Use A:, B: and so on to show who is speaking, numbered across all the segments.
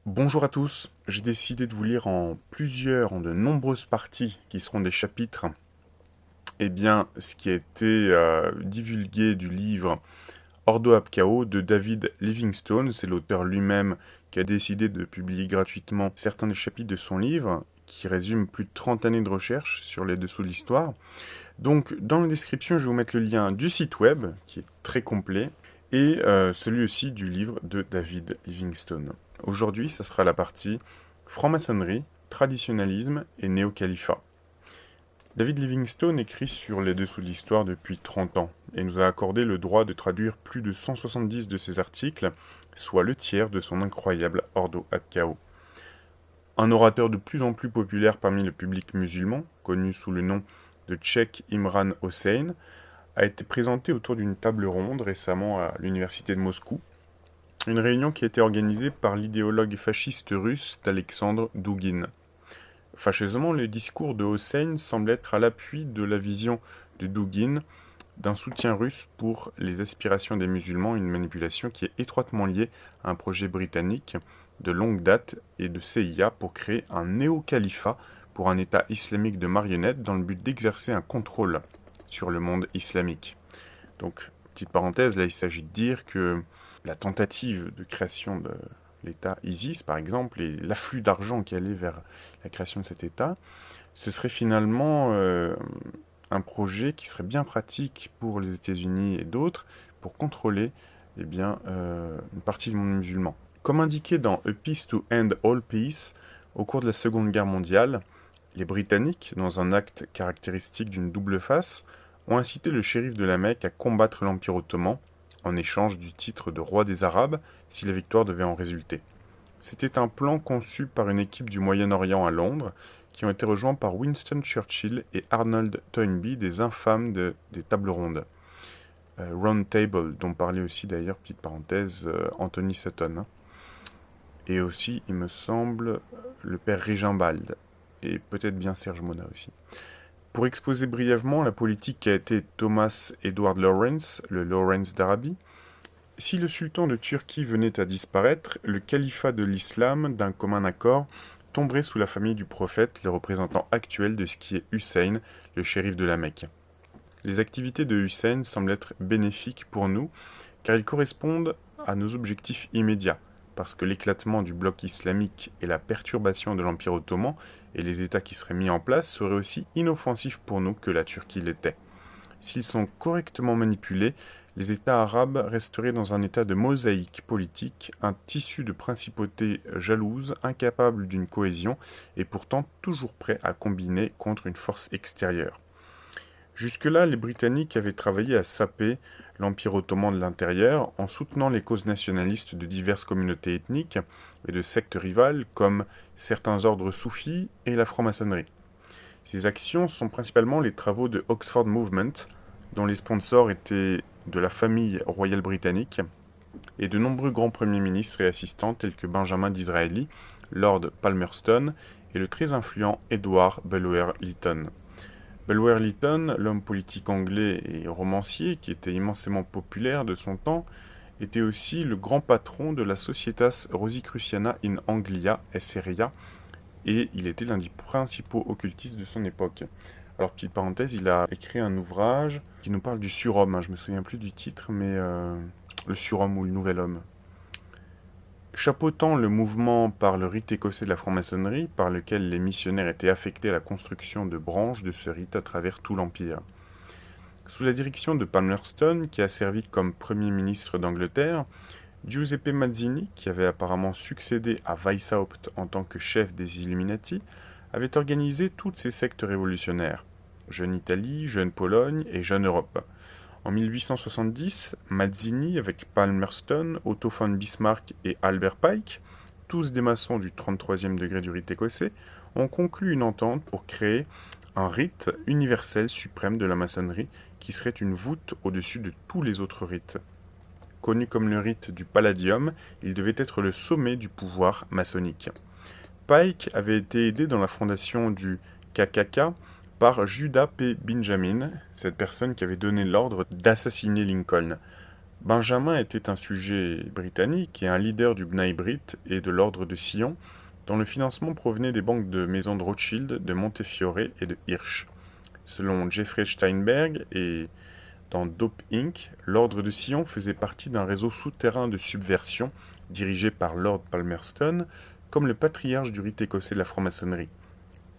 A: Bonjour à tous, j'ai décidé de vous lire en de nombreuses parties qui seront des chapitres, ce qui a été divulgué du livre Ordo ab Chao de David Livingstone. C'est l'auteur lui-même qui a décidé de publier gratuitement certains des chapitres de son livre, qui résume plus de 30 années de recherche sur les dessous de l'histoire. Donc dans la description, je vais vous mettre le lien du site web, qui est très complet, et celui aussi du livre de David Livingstone. Aujourd'hui, ça sera la partie franc-maçonnerie, traditionnalisme et néo-califat. David Livingstone écrit sur les dessous de l'histoire depuis 30 ans et nous a accordé le droit de traduire plus de 170 de ses articles, soit le tiers de son incroyable Ordo ab Chao. Un orateur de plus en plus populaire parmi le public musulman, connu sous le nom de Cheikh Imran Hossein, a été présenté autour d'une table ronde récemment à l'université de Moscou. Une réunion qui a été organisée par l'idéologue fasciste russe d'Alexandre Douguine. Fâcheusement, le discours de Hossein semble être à l'appui de la vision de Douguine d'un soutien russe pour les aspirations des musulmans, une manipulation qui est étroitement liée à un projet britannique de longue date et de CIA pour créer un néo-califat pour un État islamique de marionnettes dans le but d'exercer un contrôle sur le monde islamique. Donc, petite parenthèse, là il s'agit de dire que la tentative de création de l'État ISIS, par exemple, et l'afflux d'argent qui allait vers la création de cet État, ce serait finalement un projet qui serait bien pratique pour les États-Unis et d'autres pour contrôler une partie du monde musulman. Comme indiqué dans A Peace to End All Peace, au cours de la Seconde Guerre mondiale, les Britanniques, dans un acte caractéristique d'une double face, ont incité le shérif de la Mecque à combattre l'Empire ottoman, en échange du titre de roi des Arabes si la victoire devait en résulter. C'était un plan conçu par une équipe du Moyen-Orient à Londres, qui ont été rejoints par Winston Churchill et Arnold Toynbee, des infâmes des tables rondes. Round Table, dont parlait aussi d'ailleurs, petite parenthèse, Anthony Sutton. Et aussi, il me semble, le père Régimbald, et peut-être bien Serge Mona aussi. Pour exposer brièvement la politique qu'a été Thomas Edward Lawrence, le Lawrence d'Arabie, si le sultan de Turquie venait à disparaître, le califat de l'islam, d'un commun accord, tomberait sous la famille du prophète, le représentant actuel de ce qui est Hussein, le shérif de la Mecque. Les activités de Hussein semblent être bénéfiques pour nous, car ils correspondent à nos objectifs immédiats, parce que l'éclatement du bloc islamique et la perturbation de l'Empire ottoman et les États qui seraient mis en place seraient aussi inoffensifs pour nous que la Turquie l'était. S'ils sont correctement manipulés, les États arabes resteraient dans un état de mosaïque politique, un tissu de principautés jalouses, incapables d'une cohésion et pourtant toujours prêts à combiner contre une force extérieure. Jusque-là, les Britanniques avaient travaillé à saper l'Empire ottoman de l'intérieur en soutenant les causes nationalistes de diverses communautés ethniques et de sectes rivales comme certains ordres soufis et la franc-maçonnerie. Ces actions sont principalement les travaux de Oxford Movement, dont les sponsors étaient de la famille royale britannique et de nombreux grands premiers ministres et assistants tels que Benjamin Disraeli, Lord Palmerston et le très influent Edward Bulwer-Lytton. Bulwer-Lytton, l'homme politique anglais et romancier qui était immensément populaire de son temps, était aussi le grand patron de la Societas Rosicruciana in Anglia Esseria, et il était l'un des principaux occultistes de son époque. Alors, petite parenthèse, il a écrit un ouvrage qui nous parle du surhomme, je me souviens plus du titre, mais le surhomme ou le nouvel homme. Chapeautant le mouvement par le rite écossais de la franc-maçonnerie, par lequel les missionnaires étaient affectés à la construction de branches de ce rite à travers tout l'Empire. Sous la direction de Palmerston, qui a servi comme Premier ministre d'Angleterre, Giuseppe Mazzini, qui avait apparemment succédé à Weishaupt en tant que chef des Illuminati, avait organisé toutes ces sectes révolutionnaires, Jeune Italie, Jeune Pologne et Jeune Europe. En 1870, Mazzini, avec Palmerston, Otto von Bismarck et Albert Pike, tous des maçons du 33e degré du rite écossais, ont conclu une entente pour créer un rite universel suprême de la maçonnerie qui serait une voûte au-dessus de tous les autres rites. Connu comme le rite du Palladium, il devait être le sommet du pouvoir maçonnique. Pike avait été aidé dans la fondation du KKK par Judah P. Benjamin, cette personne qui avait donné l'ordre d'assassiner Lincoln. Benjamin était un sujet britannique et un leader du B'nai B'rith et de l'ordre de Sion, dont le financement provenait des banques de maisons de Rothschild, de Montefiore et de Hirsch. Selon Jeffrey Steinberg et dans Dope Inc., l'ordre de Sion faisait partie d'un réseau souterrain de subversion dirigé par Lord Palmerston, comme le patriarche du rite écossais de la franc-maçonnerie.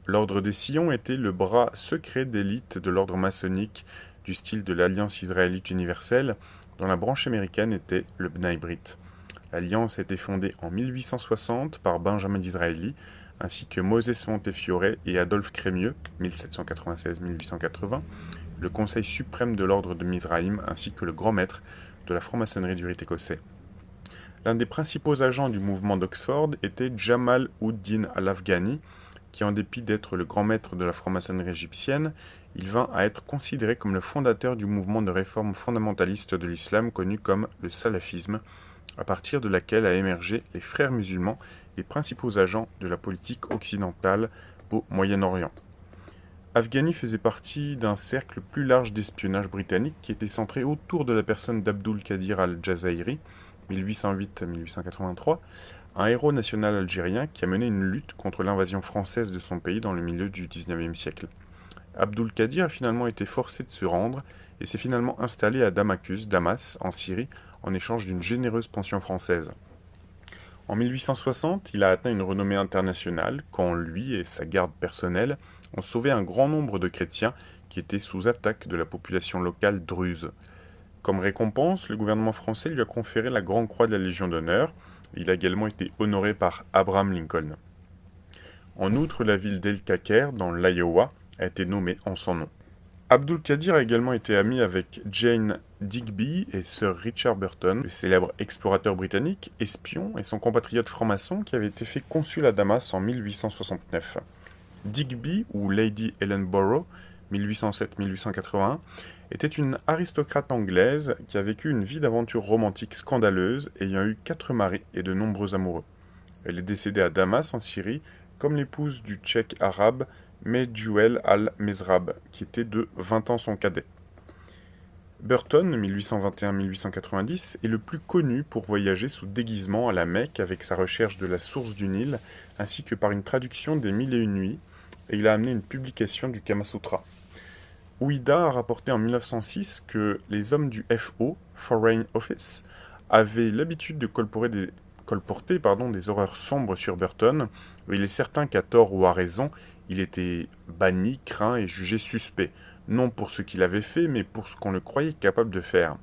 A: L'ordre de Sion était le bras secret d'élite de l'ordre maçonnique du style de l'Alliance israélite universelle, dont la branche américaine était le B'nai B'rith. L'alliance a été fondée en 1860 par Benjamin Disraeli, ainsi que Moses Montefiore et Adolphe Crémieux, 1796-1880, le Conseil suprême de l'ordre de Mizraïm, ainsi que le grand maître de la franc-maçonnerie du rite écossais. L'un des principaux agents du mouvement d'Oxford était Jamal ud-Din al-Afghani, qui, en dépit d'être le grand maître de la franc-maçonnerie égyptienne, il vint à être considéré comme le fondateur du mouvement de réforme fondamentaliste de l'islam connu comme le salafisme, à partir de laquelle a émergé les frères musulmans, les principaux agents de la politique occidentale au Moyen-Orient. Afghani faisait partie d'un cercle plus large d'espionnage britannique qui était centré autour de la personne d'Abdul Qadir al-Jazairi, 1808-1883, un héros national algérien qui a mené une lutte contre l'invasion française de son pays dans le milieu du XIXe siècle. Abdul Qadir a finalement été forcé de se rendre et s'est finalement installé à Damas, en Syrie, en échange d'une généreuse pension française. En 1860, il a atteint une renommée internationale quand lui et sa garde personnelle ont sauvé un grand nombre de chrétiens qui étaient sous attaque de la population locale druze. Comme récompense, le gouvernement français lui a conféré la Grande Croix de la Légion d'honneur. Il a également été honoré par Abraham Lincoln. En outre, la ville d'El Caquer, dans l'Iowa, a été nommée en son nom. Abdul Qadir a également été ami avec Jane Digby et Sir Richard Burton, le célèbre explorateur britannique, espion et son compatriote franc-maçon qui avait été fait consul à Damas en 1869. Digby, ou Lady Ellenborough, 1807-1881, était une aristocrate anglaise qui a vécu une vie d'aventure romantique scandaleuse, ayant eu 4 maris et de nombreux amoureux. Elle est décédée à Damas, en Syrie, comme l'épouse du tchèque arabe Medjouel al-Mezrab, qui était de 20 ans son cadet. Burton, 1821-1890, est le plus connu pour voyager sous déguisement à la Mecque avec sa recherche de la source du Nil, ainsi que par une traduction des Mille et une nuits, et il a amené une publication du Kama Sutra. Ouida a rapporté en 1906 que les hommes du FO, Foreign Office, avaient l'habitude de colporter des horreurs sombres sur Burton, et il est certain qu'à tort ou à raison, il était banni, craint et jugé suspect, non pour ce qu'il avait fait, mais pour ce qu'on le croyait capable de faire.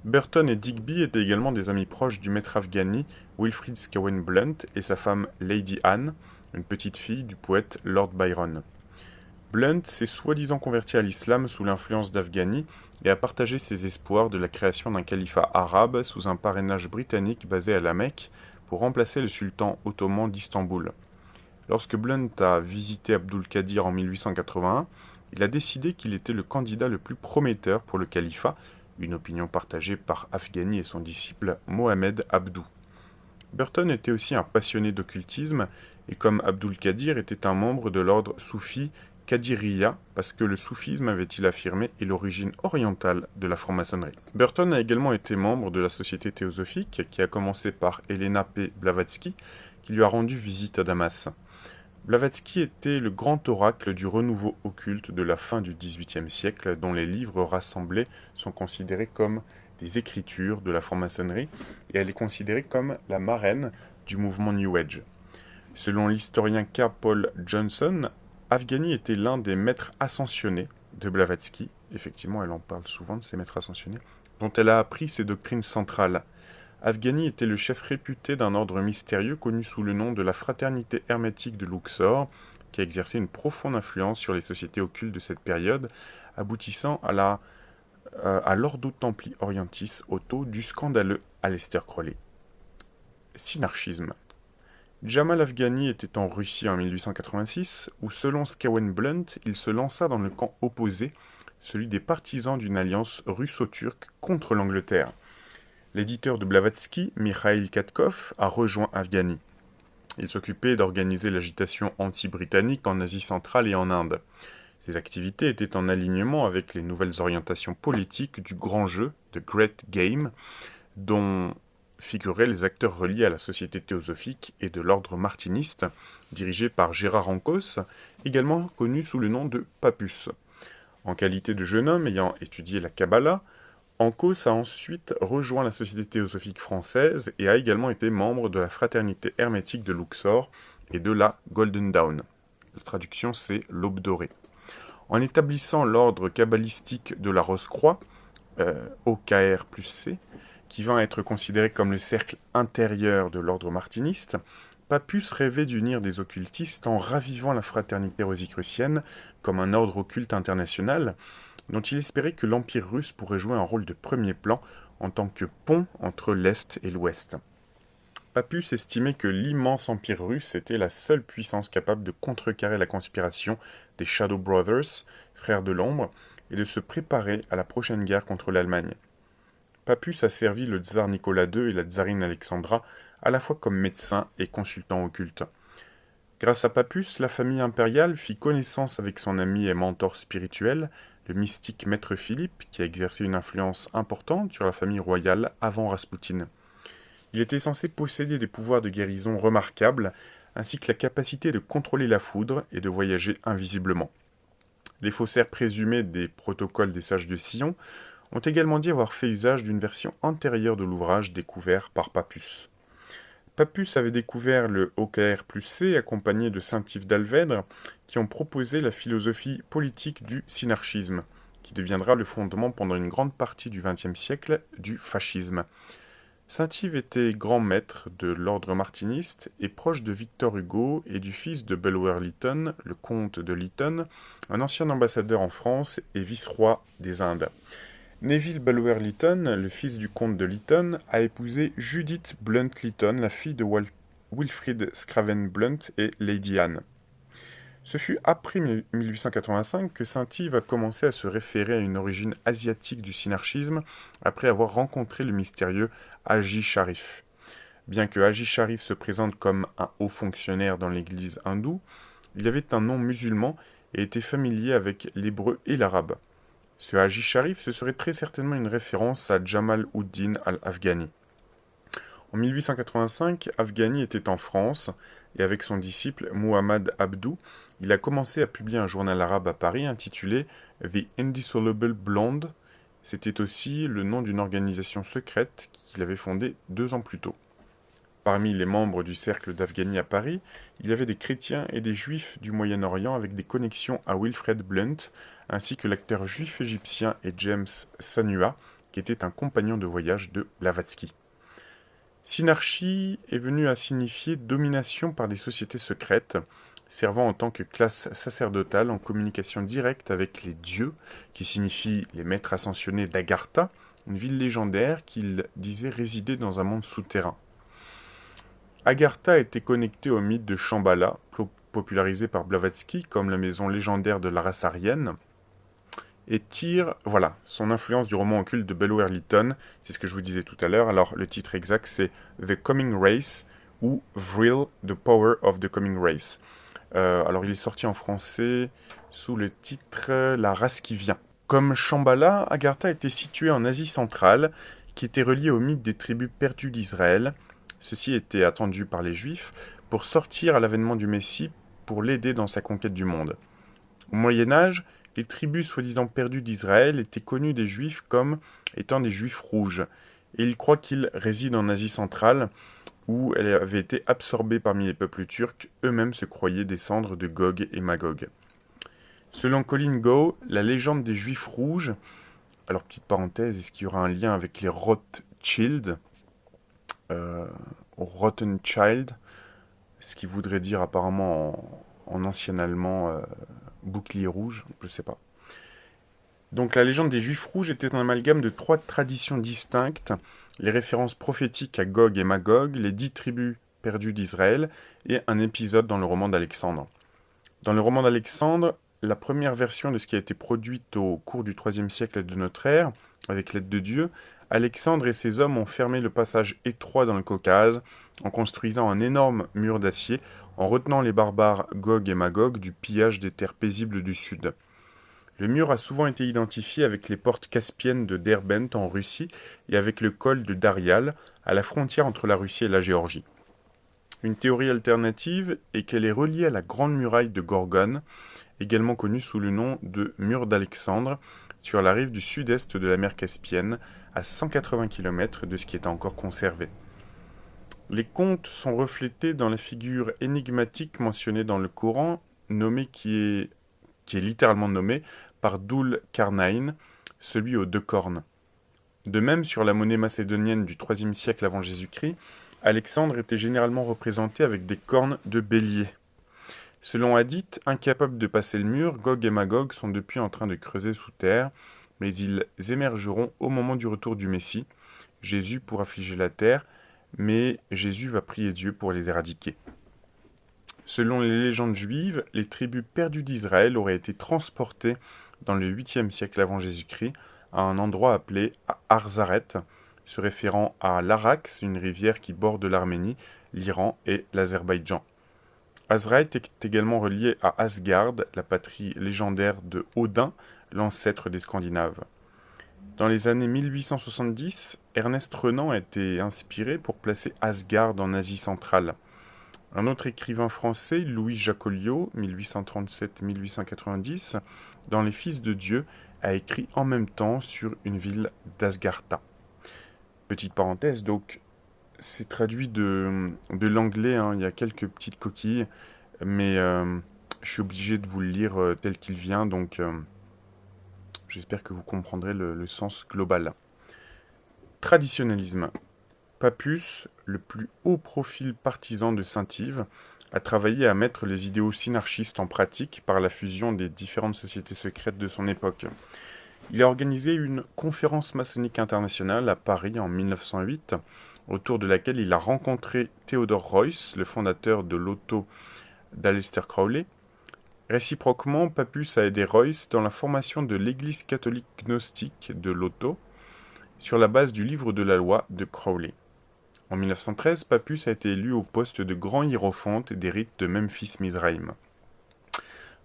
A: Burton et Digby étaient également des amis proches du maître Afghani Wilfrid Scawen Blunt et sa femme Lady Anne, une petite fille du poète Lord Byron. Blunt s'est soi-disant converti à l'islam sous l'influence d'Afghani et a partagé ses espoirs de la création d'un califat arabe sous un parrainage britannique basé à la Mecque pour remplacer le sultan ottoman d'Istanbul. Lorsque Blunt a visité Abdul Qadir en 1881, il a décidé qu'il était le candidat le plus prometteur pour le califat, une opinion partagée par Afghani et son disciple Mohamed Abdou. Burton était aussi un passionné d'occultisme et comme Abdul Qadir était un membre de l'ordre soufi Qadiriya, parce que le soufisme, avait-il affirmé, est l'origine orientale de la franc-maçonnerie. Burton a également été membre de la Société théosophique, qui a commencé par Helena P. Blavatsky, qui lui a rendu visite à Damas. Blavatsky était le grand oracle du renouveau occulte de la fin du XVIIIe siècle, dont les livres rassemblés sont considérés comme des écritures de la franc-maçonnerie, et elle est considérée comme la marraine du mouvement New Age. Selon l'historien K. Paul Johnson, Afghani était l'un des maîtres ascensionnés de Blavatsky, effectivement elle en parle souvent de ces maîtres ascensionnés, dont elle a appris ses doctrines centrales. Afghani était le chef réputé d'un ordre mystérieux connu sous le nom de la Fraternité hermétique de Luxor, qui a exercé une profonde influence sur les sociétés occultes de cette période, aboutissant à l'Ordo Templi Orientis au taux du scandaleux Aleister Crowley. Synarchisme. Jamal Afghani était en Russie en 1886, où selon Scawen Blunt, il se lança dans le camp opposé, celui des partisans d'une alliance russo-turque contre l'Angleterre. L'éditeur de Blavatsky, Mikhail Katkov, a rejoint Afghani. Il s'occupait d'organiser l'agitation anti-britannique en Asie centrale et en Inde. Ces activités étaient en alignement avec les nouvelles orientations politiques du grand jeu, The Great Game, dont figuraient les acteurs reliés à la Société théosophique et de l'ordre martiniste, dirigé par Gérard Ancos, également connu sous le nom de Papus. En qualité de jeune homme ayant étudié la Kabbalah, Ancos a ensuite rejoint la Société théosophique française et a également été membre de la Fraternité hermétique de Luxor et de la Golden Dawn. La traduction, c'est l'aube dorée. En établissant l'ordre kabbalistique de la Rose-Croix, OKR plus C, qui va être considéré comme le cercle intérieur de l'ordre martiniste, Papus rêvait d'unir des occultistes en ravivant la fraternité rosicrucienne comme un ordre occulte international, dont il espérait que l'Empire russe pourrait jouer un rôle de premier plan en tant que pont entre l'Est et l'Ouest. Papus estimait que l'immense empire russe était la seule puissance capable de contrecarrer la conspiration des Shadow Brothers, frères de l'ombre, et de se préparer à la prochaine guerre contre l'Allemagne. Papus a servi le tsar Nicolas II et la tsarine Alexandra à la fois comme médecin et consultant occulte. Grâce à Papus, la famille impériale fit connaissance avec son ami et mentor spirituel, le mystique Maître Philippe, qui a exercé une influence importante sur la famille royale avant Raspoutine. Il était censé posséder des pouvoirs de guérison remarquables, ainsi que la capacité de contrôler la foudre et de voyager invisiblement. Les faussaires présumés des protocoles des sages de Sion ont également dit avoir fait usage d'une version antérieure de l'ouvrage découvert par Papus. Papus avait découvert le OKR plus C accompagné de Saint-Yves d'Alvèdre qui ont proposé la philosophie politique du synarchisme, qui deviendra le fondement pendant une grande partie du XXe siècle du fascisme. Saint-Yves était grand maître de l'ordre martiniste et proche de Victor Hugo et du fils de Bulwer-Lytton, le comte de Lytton, un ancien ambassadeur en France et vice-roi des Indes. Neville Bulwer-Lytton, le fils du comte de Lytton, a épousé Judith Blunt-Lytton, la fille de Wilfrid Scraven-Blunt et Lady Anne. Ce fut après 1885 que Saint-Yves a commencé à se référer à une origine asiatique du synarchisme après avoir rencontré le mystérieux Haji Sharif. Bien que Haji Sharif se présente comme un haut fonctionnaire dans l'église hindoue, il avait un nom musulman et était familier avec l'hébreu et l'arabe. Ce Haji Sharif, ce serait très certainement une référence à Jamal ud-Din al-Afghani. En 1885, Afghani était en France et avec son disciple Muhammad Abdou, il a commencé à publier un journal arabe à Paris intitulé The Indissoluble Blonde. C'était aussi le nom d'une organisation secrète qu'il avait fondée 2 ans plus tôt. Parmi les membres du cercle d'Afghani à Paris, il y avait des chrétiens et des juifs du Moyen-Orient avec des connexions à Wilfred Blunt, ainsi que l'acteur juif égyptien et James Sanua, qui était un compagnon de voyage de Blavatsky. Synarchie est venu à signifier domination par des sociétés secrètes, servant en tant que classe sacerdotale en communication directe avec les dieux, qui signifie les maîtres ascensionnés d'Agartha, une ville légendaire qu'il disait résider dans un monde souterrain. Agartha était connectée au mythe de Shambhala, popularisé par Blavatsky comme la maison légendaire de la race aryenne, et tire, voilà, son influence du roman occulte de Bulwer-Lytton, c'est ce que je vous disais tout à l'heure. Alors le titre exact c'est The Coming Race ou Vril, The Power of the Coming Race. Alors il est sorti en français sous le titre La race qui vient. Comme Shambhala, Agartha était située en Asie centrale, qui était reliée au mythe des tribus perdues d'Israël. Ceci était attendu par les Juifs pour sortir à l'avènement du Messie pour l'aider dans sa conquête du monde. Au Moyen-Âge, les tribus soi-disant perdues d'Israël étaient connues des Juifs comme étant des Juifs rouges, et ils croient qu'ils résident en Asie centrale, où elle avait été absorbée parmi les peuples turcs, eux-mêmes se croyaient descendre de Gog et Magog. Selon Colin Gow, la légende des Juifs rouges, alors petite parenthèse, est-ce qu'il y aura un lien avec les Rothschild, Rothschild, ce qui voudrait dire apparemment en ancien allemand bouclier rouge, je ne sais pas. Donc la légende des Juifs rouges était un amalgame de 3 traditions distinctes, les références prophétiques à Gog et Magog, les 10 tribus perdues d'Israël, et un épisode dans le roman d'Alexandre. Dans le roman d'Alexandre, la première version de ce qui a été produite au cours du IIIe siècle de notre ère, avec l'aide de Dieu, Alexandre et ses hommes ont fermé le passage étroit dans le Caucase, en construisant un énorme mur d'acier, en retenant les barbares Gog et Magog du pillage des terres paisibles du sud. Le mur a souvent été identifié avec les portes caspiennes de Derbent en Russie et avec le col de Darial, à la frontière entre la Russie et la Géorgie. Une théorie alternative est qu'elle est reliée à la Grande Muraille de Gorgone, également connue sous le nom de Mur d'Alexandre, sur la rive du sud-est de la mer Caspienne, à 180 km de ce qui est encore conservé. Les contes sont reflétés dans la figure énigmatique mentionnée dans le Coran, qui est littéralement nommé par Dhul Qarnayn, celui aux deux cornes. De même, sur la monnaie macédonienne du IIIe siècle avant Jésus-Christ, Alexandre était généralement représenté avec des cornes de bélier. Selon Hadith, incapables de passer le mur, Gog et Magog sont depuis en train de creuser sous terre, mais ils émergeront au moment du retour du Messie, Jésus pour affliger la terre, mais Jésus va prier Dieu pour les éradiquer. Selon les légendes juives, les tribus perdues d'Israël auraient été transportées dans le 8e siècle avant Jésus-Christ à un endroit appelé Arzaret, se référant à l'Arax, une rivière qui borde l'Arménie, l'Iran et l'Azerbaïdjan. Azraet est également relié à Asgard, la patrie légendaire de Odin, l'ancêtre des Scandinaves. Dans les années 1870, Ernest Renan a été inspiré pour placer Asgard en Asie centrale. Un autre écrivain français, Louis Jacoliot, 1837-1890, dans Les Fils de Dieu, a écrit en même temps sur une ville d'Asgartha. Petite parenthèse, donc c'est traduit de l'anglais, hein, il y a quelques petites coquilles, mais je suis obligé de vous le lire tel qu'il vient, donc j'espère que vous comprendrez le sens global. Traditionnalisme. Pappus, le plus haut profil partisan de Saint-Yves, a travaillé à mettre les idéaux synarchistes en pratique par la fusion des différentes sociétés secrètes de son époque. Il a organisé une conférence maçonnique internationale à Paris en 1908, autour de laquelle il a rencontré Theodore Royce, le fondateur de l'auto d'Aleister Crowley. Réciproquement, Pappus a aidé Royce dans la formation de l'Église catholique gnostique de l'auto, sur la base du livre de la loi de Crowley. En 1913, Pappus a été élu au poste de grand hiérophante des rites de Memphis-Mizraïm.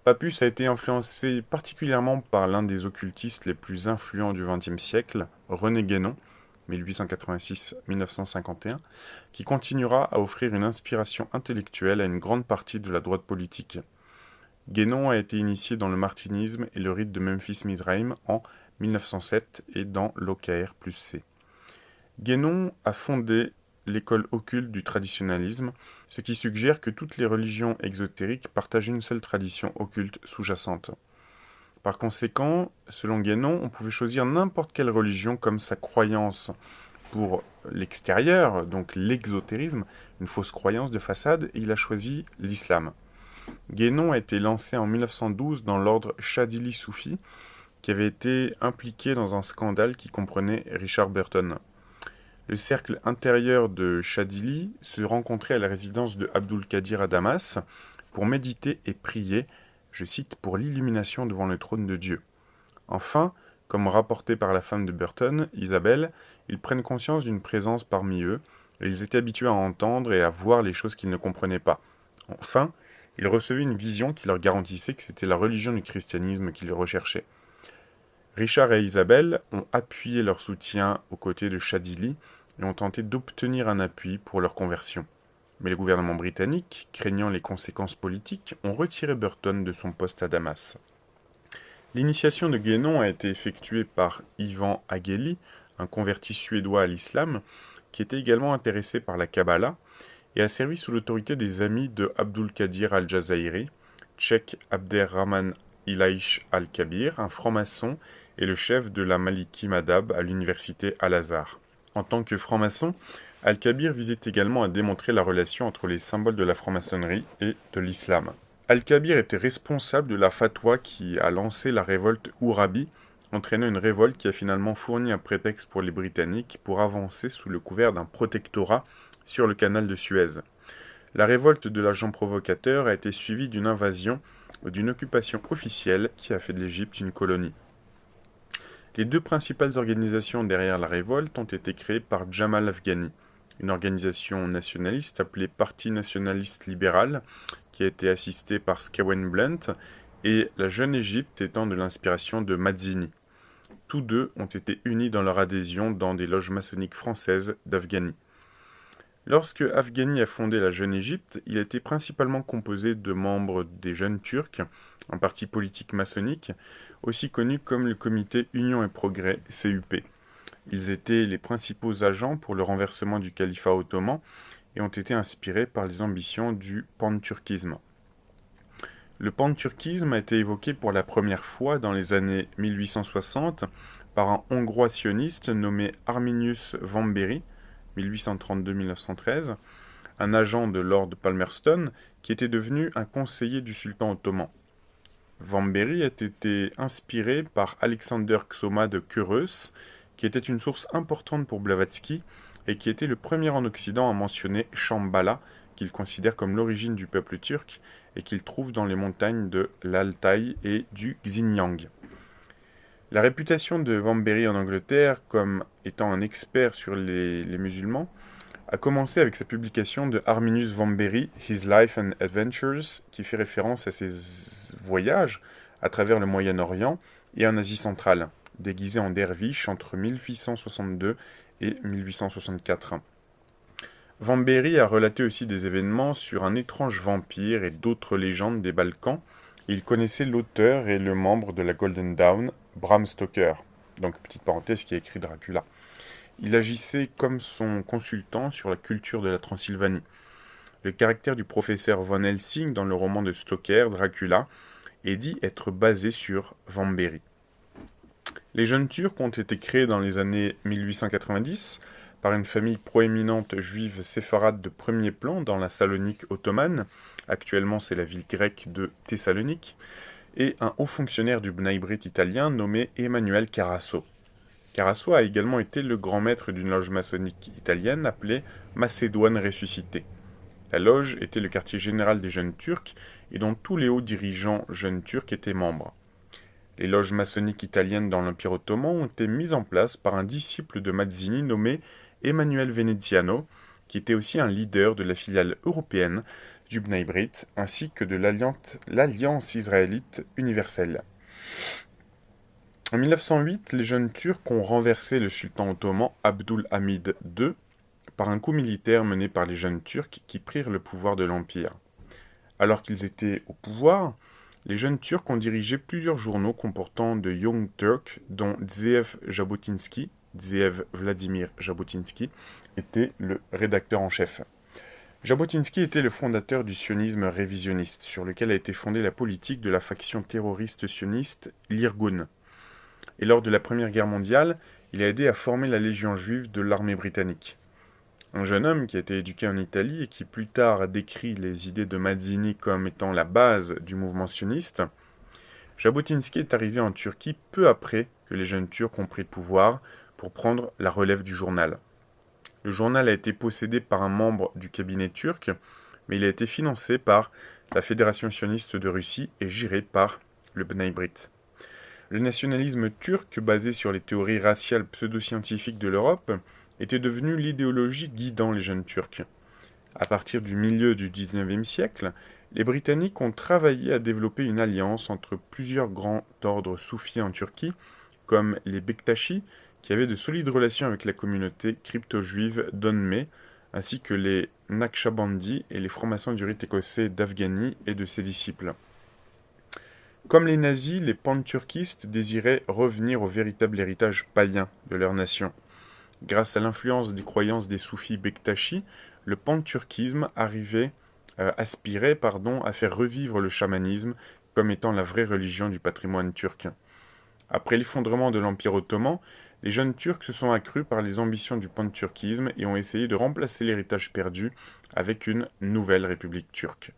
A: Pappus a été influencé particulièrement par l'un des occultistes les plus influents du XXe siècle, René Guénon, 1886-1951, qui continuera à offrir une inspiration intellectuelle à une grande partie de la droite politique. Guénon a été initié dans le martinisme et le rite de Memphis-Mizraïm en 1907 et dans l'OKR plus C. Guénon a fondé l'école occulte du traditionnalisme, ce qui suggère que toutes les religions exotériques partagent une seule tradition occulte sous-jacente. Par conséquent, selon Guénon, on pouvait choisir n'importe quelle religion comme sa croyance pour l'extérieur, donc l'exotérisme, une fausse croyance de façade, et il a choisi l'islam. Guénon a été lancé en 1912 dans l'ordre Chadili Soufi, qui avait été impliqué dans un scandale qui comprenait Richard Burton. Le cercle intérieur de Chadili se rencontrait à la résidence de Abdul Qadir à Damas pour méditer et prier, je cite, pour l'illumination devant le trône de Dieu. Enfin, comme rapporté par la femme de Burton, Isabelle, ils prennent conscience d'une présence parmi eux, et ils étaient habitués à entendre et à voir les choses qu'ils ne comprenaient pas. Enfin, ils recevaient une vision qui leur garantissait que c'était la religion du christianisme qu'ils recherchaient. Richard et Isabelle ont appuyé leur soutien aux côtés de Chadili et ont tenté d'obtenir un appui pour leur conversion. Mais le gouvernement britannique, craignant les conséquences politiques, ont retiré Burton de son poste à Damas. L'initiation de Guénon a été effectuée par Ivan Agheli, un converti suédois à l'islam, qui était également intéressé par la Kabbalah, et a servi sous l'autorité des amis de Abdul Qadir al-Jazairi, Cheikh Abderrahman Ilaish al-Kabir, un franc-maçon et le chef de la Maliki Madhab à l'université Al-Azhar. En tant que franc-maçon, Al-Kabir visait également à démontrer la relation entre les symboles de la franc-maçonnerie et de l'islam. Al-Kabir était responsable de la fatwa qui a lancé la révolte Ourabi, entraînant une révolte qui a finalement fourni un prétexte pour les Britanniques pour avancer sous le couvert d'un protectorat sur le canal de Suez. La révolte de l'agent provocateur a été suivie d'une invasion ou d'une occupation officielle qui a fait de l'Égypte une colonie. Les deux principales organisations derrière la révolte ont été créées par Jamal Afghani, une organisation nationaliste appelée Parti nationaliste libéral, qui a été assistée par Scawen Blunt, et la Jeune Égypte étant de l'inspiration de Mazzini. Tous deux ont été unis dans leur adhésion dans des loges maçonniques françaises d'Afghani. Lorsque Afghani a fondé la Jeune Égypte, il était principalement composé de membres des Jeunes Turcs, un parti politique maçonnique, aussi connu comme le comité Union et Progrès, CUP. Ils étaient les principaux agents pour le renversement du califat ottoman et ont été inspirés par les ambitions du panturquisme. Le panturquisme a été évoqué pour la première fois dans les années 1860 par un Hongrois sioniste nommé Arminius Vambéry, 1832-1913, un agent de Lord Palmerston qui était devenu un conseiller du sultan ottoman. Vambéry a été inspiré par Alexander Xoma de Quereus, qui était une source importante pour Blavatsky et qui était le premier en Occident à mentionner Shambhala, qu'il considère comme l'origine du peuple turc et qu'il trouve dans les montagnes de l'Altaï et du Xinjiang. La réputation de Vambéry en Angleterre comme étant un expert sur les musulmans a commencé avec sa publication de Arminius Vambéry, His Life and Adventures, qui fait référence à ses voyages à travers le Moyen-Orient et en Asie centrale, déguisé en derviche entre 1862 et 1864. Vambéry a relaté aussi des événements sur un étrange vampire et d'autres légendes des Balkans. Il connaissait l'auteur et le membre de la Golden Dawn, Bram Stoker, donc petite parenthèse qui a écrit Dracula. Il agissait comme son consultant sur la culture de la Transylvanie. Le caractère du professeur Van Helsing dans le roman de Stoker, Dracula, est dit être basé sur Vambéry. Les Jeunes Turcs ont été créés dans les années 1890 par une famille proéminente juive séfarade de premier plan dans la Salonique ottomane, actuellement c'est la ville grecque de Thessalonique, et un haut fonctionnaire du Bnei Brit italien nommé Emmanuel Carasso. Carasso a également été le grand maître d'une loge maçonnique italienne appelée Macédoine ressuscitée. La loge était le quartier général des Jeunes Turcs et dont tous les hauts dirigeants jeunes turcs étaient membres. Les loges maçonniques italiennes dans l'Empire ottoman ont été mises en place par un disciple de Mazzini nommé Emanuele Veneziano, qui était aussi un leader de la filiale européenne du Bnei Brit, ainsi que de l'Alliance israélite universelle. En 1908, les Jeunes Turcs ont renversé le sultan ottoman Abdul Hamid II par un coup militaire mené par les Jeunes Turcs qui prirent le pouvoir de l'Empire. Alors qu'ils étaient au pouvoir, les Jeunes Turcs ont dirigé plusieurs journaux comportant de Young Turks, dont Zeev Jabotinsky, Zeev Vladimir Jabotinsky, était le rédacteur en chef. Jabotinsky était le fondateur du sionisme révisionniste, sur lequel a été fondée la politique de la faction terroriste sioniste l'Irgun. Et lors de la Première Guerre mondiale, il a aidé à former la Légion juive de l'armée britannique. Un jeune homme qui a été éduqué en Italie et qui plus tard a décrit les idées de Mazzini comme étant la base du mouvement sioniste, Jabotinsky est arrivé en Turquie peu après que les Jeunes Turcs ont pris le pouvoir pour prendre la relève du journal. Le journal a été possédé par un membre du cabinet turc, mais il a été financé par la Fédération sioniste de Russie et géré par le Bnei Brit. Le nationalisme turc, basé sur les théories raciales pseudo-scientifiques de l'Europe, était devenu l'idéologie guidant les Jeunes Turcs. À partir du milieu du XIXe siècle, les Britanniques ont travaillé à développer une alliance entre plusieurs grands ordres soufis en Turquie, comme les Bektashi, qui avaient de solides relations avec la communauté crypto-juive d'Onmé, ainsi que les Naqshbandi et les francs-maçons du rite écossais d'Afghani et de ses disciples. Comme les nazis, les panturquistes désiraient revenir au véritable héritage païen de leur nation. Grâce à l'influence des croyances des soufis Bektashi, le panturquisme aspirait à faire revivre le chamanisme comme étant la vraie religion du patrimoine turc. Après l'effondrement de l'Empire ottoman, les Jeunes Turcs se sont accrus par les ambitions du panturquisme et ont essayé de remplacer l'héritage perdu avec une nouvelle république turque.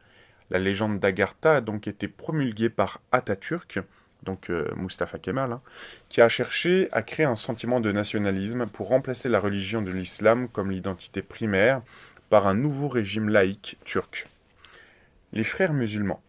A: La légende d'Agartha a donc été promulguée par Atatürk, donc Mustafa Kemal, qui a cherché à créer un sentiment de nationalisme pour remplacer la religion de l'islam comme l'identité primaire par un nouveau régime laïque turc. Les frères musulmans.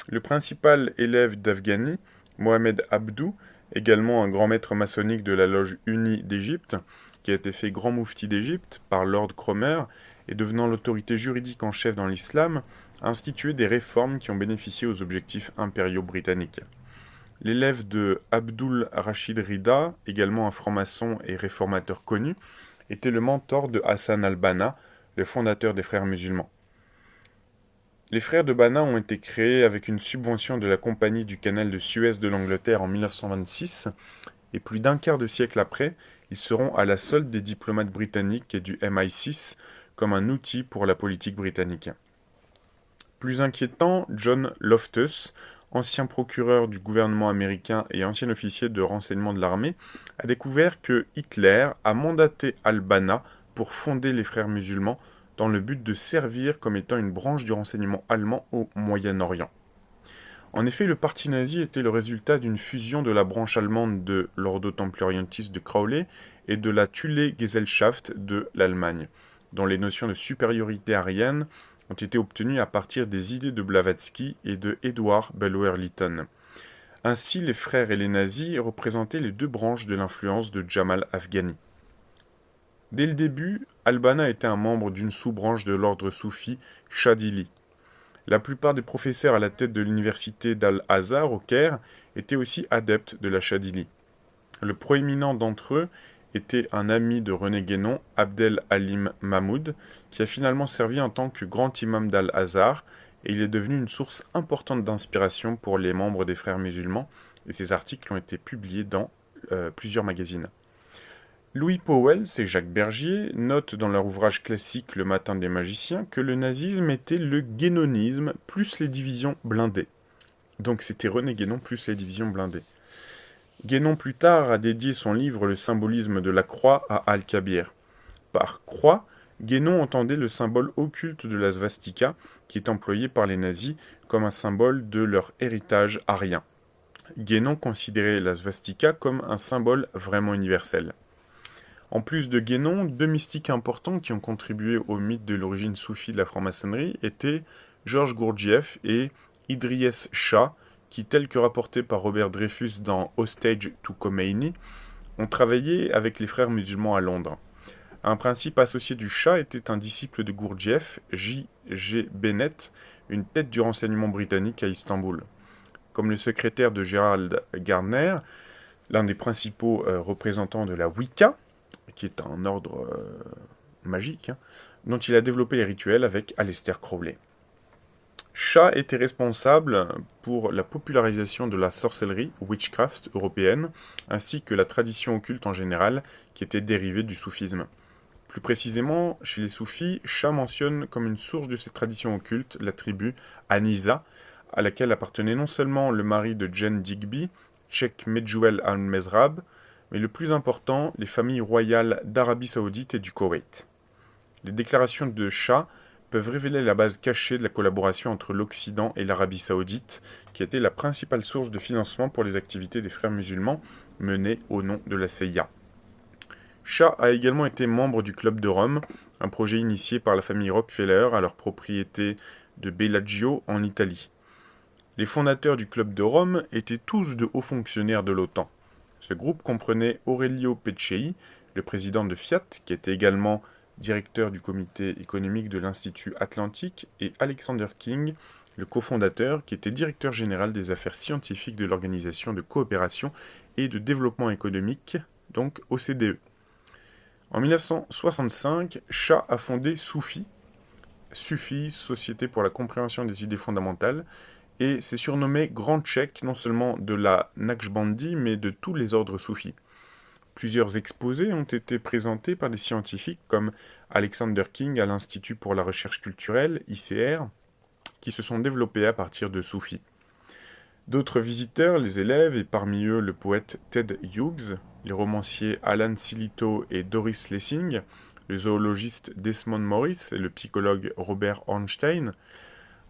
A: Le principal élève d'Afghani, Mohamed Abdou, également un grand maître maçonnique de la loge unie d'Égypte, qui a été fait grand moufti d'Égypte par Lord Cromer, et devenant l'autorité juridique en chef dans l'islam, a institué des réformes qui ont bénéficié aux objectifs impériaux britanniques. L'élève de Abdul Rachid Rida, également un franc-maçon et réformateur connu, était le mentor de Hassan al-Banna, le fondateur des Frères musulmans. Les Frères de Banna ont été créés avec une subvention de la Compagnie du Canal de Suez de l'Angleterre en 1926, et plus d'un quart de siècle après, ils seront à la solde des diplomates britanniques et du MI6 comme un outil pour la politique britannique. Plus inquiétant, John Loftus, ancien procureur du gouvernement américain et ancien officier de renseignement de l'armée, a découvert que Hitler a mandaté al-Banna pour fonder les Frères musulmans dans le but de servir comme étant une branche du renseignement allemand au Moyen-Orient. En effet, le parti nazi était le résultat d'une fusion de la branche allemande de l'Ordo Templi-Orientis de Crowley et de la Thule-Gesellschaft de l'Allemagne, dont les notions de supériorité aryenne ont été obtenues à partir des idées de Blavatsky et de Edward Bulwer-Lytton. Ainsi, les frères et les nazis représentaient les deux branches de l'influence de Jamal Afghani. Dès le début, al-Banna était un membre d'une sous-branche de l'ordre soufi Chadili. La plupart des professeurs à la tête de l'université d'Al-Azhar au Caire étaient aussi adeptes de la Chadili. Le proéminent d'entre eux était un ami de René Guénon, Abdel Halim Mahmoud, qui a finalement servi en tant que grand imam d'Al-Azhar, et il est devenu une source importante d'inspiration pour les membres des Frères musulmans, et ses articles ont été publiés dans plusieurs magazines. Louis Powell et Jacques Bergier notent dans leur ouvrage classique Le Matin des magiciens que le nazisme était le guénonisme plus les divisions blindées. Donc c'était René Guénon plus les divisions blindées. Guénon plus tard a dédié son livre Le symbolisme de la croix à Al-Kabir. Par croix, Guénon entendait le symbole occulte de la svastika qui est employé par les nazis comme un symbole de leur héritage arien. Guénon considérait la svastika comme un symbole vraiment universel. En plus de Guénon, deux mystiques importants qui ont contribué au mythe de l'origine soufie de la franc-maçonnerie étaient Georges Gurdjieff et Idriss Shah, qui, tel que rapporté par Robert Dreyfus dans Hostage to Khomeini, ont travaillé avec les Frères musulmans à Londres. Un principe associé du Shah était un disciple de Gurdjieff, J.G. Bennett, une tête du renseignement britannique à Istanbul. Comme le secrétaire de Gerald Gardner, l'un des principaux représentants de la Wicca, qui est un ordre magique, dont il a développé les rituels avec Aleister Crowley. Shah était responsable pour la popularisation de la sorcellerie, witchcraft européenne, ainsi que la tradition occulte en général, qui était dérivée du soufisme. Plus précisément, chez les soufis, Shah mentionne comme une source de cette tradition occulte la tribu Anisa, à laquelle appartenait non seulement le mari de Jane Digby, Cheikh Medjouel al-Mezrab, mais le plus important, les familles royales d'Arabie Saoudite et du Koweït. Les déclarations de Shah peuvent révéler la base cachée de la collaboration entre l'Occident et l'Arabie Saoudite, qui était la principale source de financement pour les activités des Frères musulmans menées au nom de la CIA. Shah a également été membre du Club de Rome, un projet initié par la famille Rockefeller à leur propriété de Bellagio en Italie. Les fondateurs du Club de Rome étaient tous de hauts fonctionnaires de l'OTAN. Ce groupe comprenait Aurelio Peccei, le président de Fiat, qui était également directeur du comité économique de l'Institut Atlantique, et Alexander King, le cofondateur, qui était directeur général des affaires scientifiques de l'Organisation de coopération et de développement économique, donc OCDE. En 1965, Shah a fondé Sufi, Société pour la compréhension des idées fondamentales, et s'est surnommé Grand Cheikh non seulement de la Naqshbandi, mais de tous les ordres soufis. Plusieurs exposés ont été présentés par des scientifiques comme Alexander King à l'Institut pour la recherche culturelle, ICR, qui se sont développés à partir de soufis. D'autres visiteurs, les élèves, et parmi eux le poète Ted Hughes, les romanciers Alan Sillitoe et Doris Lessing, le zoologiste Desmond Morris et le psychologue Robert Ornstein.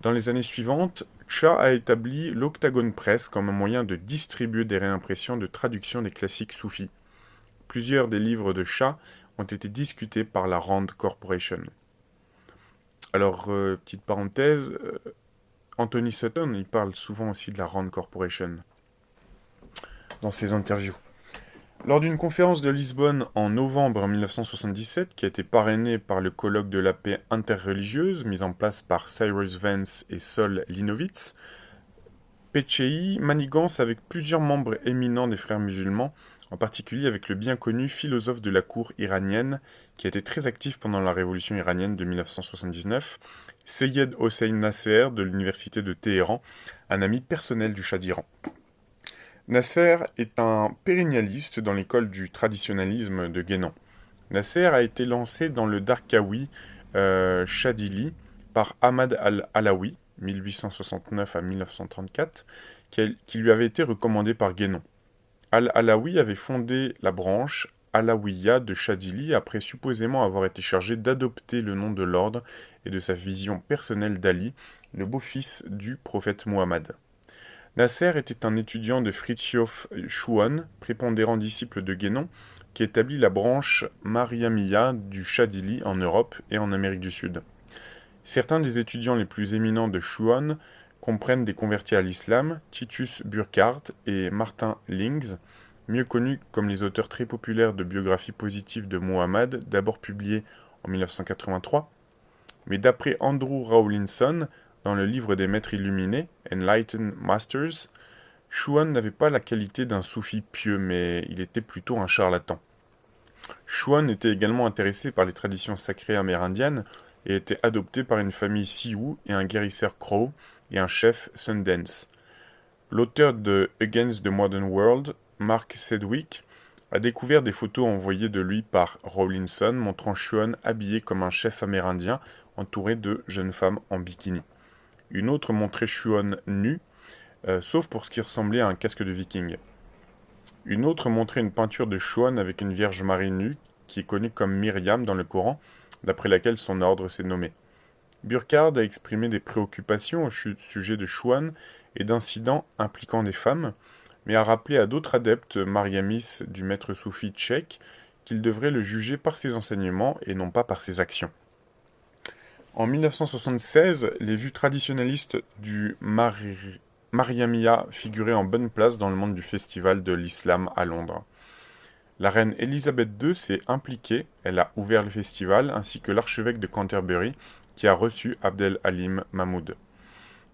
A: Dans les années suivantes, Shah a établi l'Octagon Press comme un moyen de distribuer des réimpressions de traduction des classiques soufis. Plusieurs des livres de Shah ont été discutés par la Rand Corporation. Alors, petite parenthèse, Anthony Sutton, il parle souvent aussi de la Rand Corporation dans ses interviews. Lors d'une conférence de Lisbonne en novembre 1977, qui a été parrainée par le colloque de la paix interreligieuse mis en place par Cyrus Vance et Sol Linovitz, Péchéi manigance avec plusieurs membres éminents des Frères musulmans, en particulier avec le bien connu philosophe de la cour iranienne, qui a été très actif pendant la révolution iranienne de 1979, Seyed Hossein Nasser de l'université de Téhéran, un ami personnel du Shah d'Iran. Nasser est un pérennialiste dans l'école du traditionnalisme de Guénan. Nasser a été lancé dans le Darkawi Chadili par Ahmad al-Alawi, 1869 à 1934, qui lui avait été recommandé par Guénon. Al-Alawi avait fondé la branche Alawiya de Chadili après supposément avoir été chargé d'adopter le nom de l'ordre et de sa vision personnelle d'Ali, le beau-fils du prophète Muhammad. Nasser était un étudiant de Fritjof Schuon, prépondérant disciple de Guénon, qui établit la branche Mariamiyya du Chadili en Europe et en Amérique du Sud. Certains des étudiants les plus éminents de Schuon comprennent des convertis à l'islam, Titus Burckhardt et Martin Lings, mieux connus comme les auteurs très populaires de biographies positives de Muhammad, d'abord publiées en 1983, mais d'après Andrew Rawlinson, dans le livre des maîtres illuminés, Enlightened Masters, Schuon n'avait pas la qualité d'un soufi pieux, mais il était plutôt un charlatan. Schuon était également intéressé par les traditions sacrées amérindiennes et était adopté par une famille Sioux et un guérisseur Crow et un chef Sundance. L'auteur de Against the Modern World, Mark Sedgwick, a découvert des photos envoyées de lui par Rawlinson montrant Schuon habillé comme un chef amérindien entouré de jeunes femmes en bikini. Une autre montrait Schuon nu, sauf pour ce qui ressemblait à un casque de viking. Une autre montrait une peinture de Schuon avec une Vierge Marie nue, qui est connue comme Myriam dans le Coran, d'après laquelle son ordre s'est nommé. Burckhardt a exprimé des préoccupations au sujet de Schuon et d'incidents impliquant des femmes, mais a rappelé à d'autres adeptes mariamis du maître soufi tchèque qu'il devrait le juger par ses enseignements et non pas par ses actions. En 1976, les vues traditionnalistes du Mariamiyya figuraient en bonne place dans le monde du festival de l'islam à Londres. La reine Elisabeth II s'est impliquée, elle a ouvert le festival, ainsi que l'archevêque de Canterbury, qui a reçu Abdel Halim Mahmoud.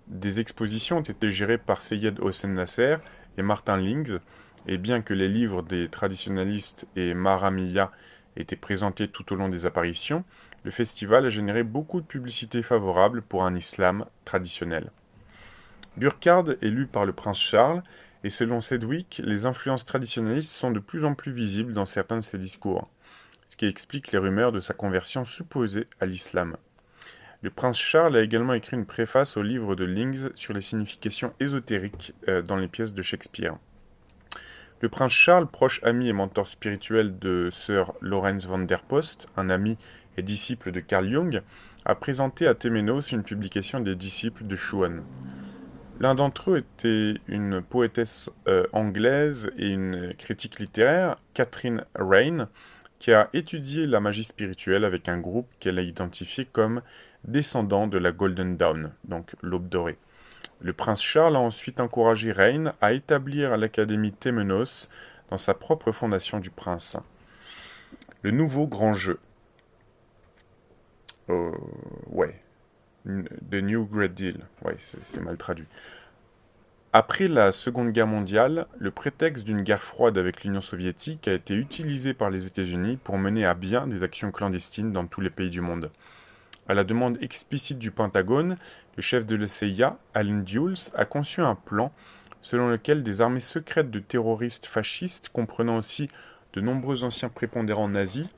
A: Des expositions ont été gérées par Seyed Hossein Nasser et Martin Lings, et bien que les livres des traditionalistes et Maramiyya étaient présentés tout au long des apparitions, le festival a généré beaucoup de publicité favorable pour un islam traditionnel. Burckhardt est lu par le prince Charles, et selon Sedgwick, les influences traditionnalistes sont de plus en plus visibles dans certains de ses discours, ce qui explique les rumeurs de sa conversion supposée à l'islam. Le prince Charles a également écrit une préface au livre de Lings sur les significations ésotériques dans les pièces de Shakespeare. Le prince Charles, proche ami et mentor spirituel de Sir Lawrence van der Post, un ami et disciple de Carl Jung, a présenté à Temenos une publication des disciples de Schuon. L'un d'entre eux était une poétesse anglaise et une critique littéraire, Catherine Raine, qui a étudié la magie spirituelle avec un groupe qu'elle a identifié comme descendant de la Golden Dawn, donc l'aube dorée. Le prince Charles a ensuite encouragé Raine à établir l'académie Temenos dans sa propre fondation du prince. Le nouveau grand jeu. Ouais. The New Great Deal. Ouais, c'est mal traduit. Après la Seconde Guerre mondiale, le prétexte d'une guerre froide avec l'Union soviétique a été utilisé par les États-Unis pour mener à bien des actions clandestines dans tous les pays du monde. À la demande explicite du Pentagone, le chef de la CIA, Allen Dulles, a conçu un plan selon lequel des armées secrètes de terroristes fascistes, comprenant aussi de nombreux anciens prépondérants nazis,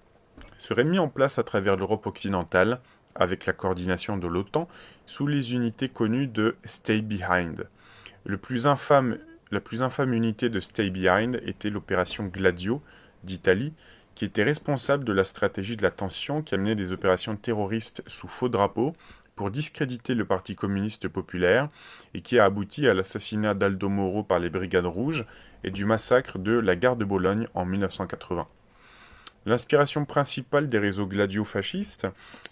A: seraient mis en place à travers l'Europe occidentale, avec la coordination de l'OTAN, sous les unités connues de Stay Behind. La plus infâme unité de Stay Behind était l'opération Gladio d'Italie, qui était responsable de la stratégie de la tension qui amenait des opérations terroristes sous faux drapeau pour discréditer le Parti communiste populaire et qui a abouti à l'assassinat d'Aldo Moro par les Brigades Rouges et du massacre de la gare de Bologne en 1980. L'inspiration principale des réseaux gladio-fascistes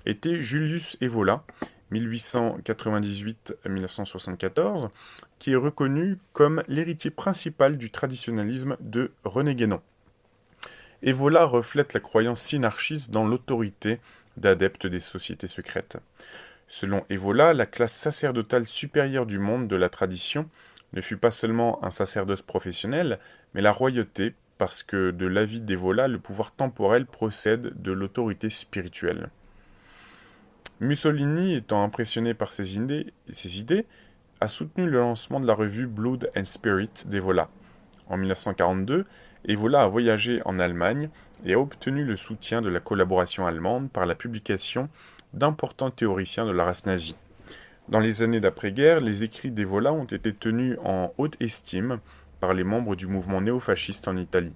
A: était Julius Evola, 1898-1974, qui est reconnu comme l'héritier principal du traditionnalisme de René Guénon. Evola reflète la croyance synarchiste dans l'autorité d'adeptes des sociétés secrètes. Selon Evola, la classe sacerdotale supérieure du monde de la tradition ne fut pas seulement un sacerdoce professionnel, mais la royauté, parce que de l'avis d'Evola, le pouvoir temporel procède de l'autorité spirituelle. Mussolini, étant impressionné par ces idées, a soutenu le lancement de la revue Blood and Spirit d'Evola. En 1942, Evola a voyagé en Allemagne et a obtenu le soutien de la collaboration allemande par la publication d'importants théoriciens de la race nazie. Dans les années d'après-guerre, les écrits d'Evola ont été tenus en haute estime par les membres du mouvement néofasciste en Italie.